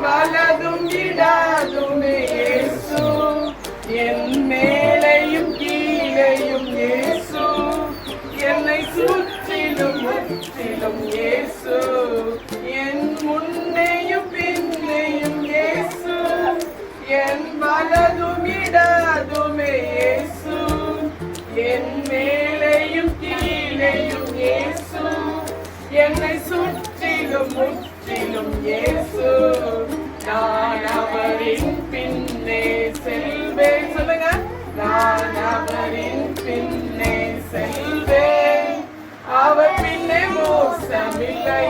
வலதும் விடாதுமே இயேசு, என் மேலையும் கீழையும் இயேசு, என்னை சுற்றிலும் முற்றிலும் இயேசு, என் முன்னையும் பின்னையும் இயேசு, என் வலதும் விடாதுமே இயேசு, என் மேலையும் கீழையும் இயேசு, என்னை சுற்றிலும் முற்றிலும் இயேசு, நான் அவரின் பின்னே செல்வேன். சொல்லுங்க, நான் அவரின் பின்னே செல்வேன், அவர் பின்னே மோசமில்லை,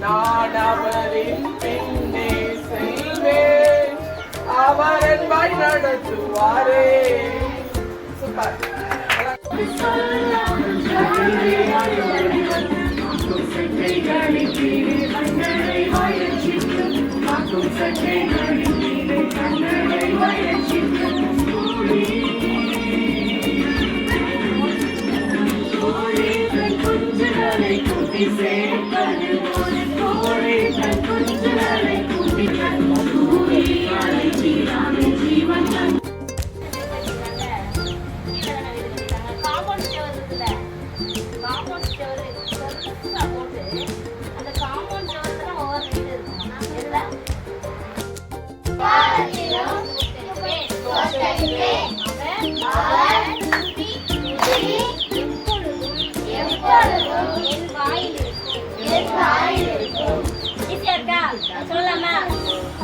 நான் அவரின் பின்னே செல்வேன், அவர் என்பாய் நடத்துவாரே. சூப்பர்.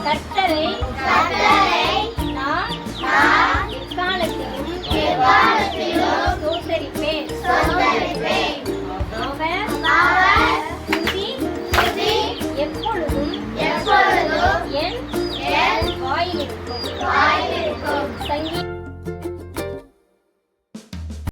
கர்த்தரை நான் எக்காலத்திலும் ஸ்தோத்தரிப்பேன். அவர் துதி எப்பொழுதும் என் வாயில் இருக்கும்.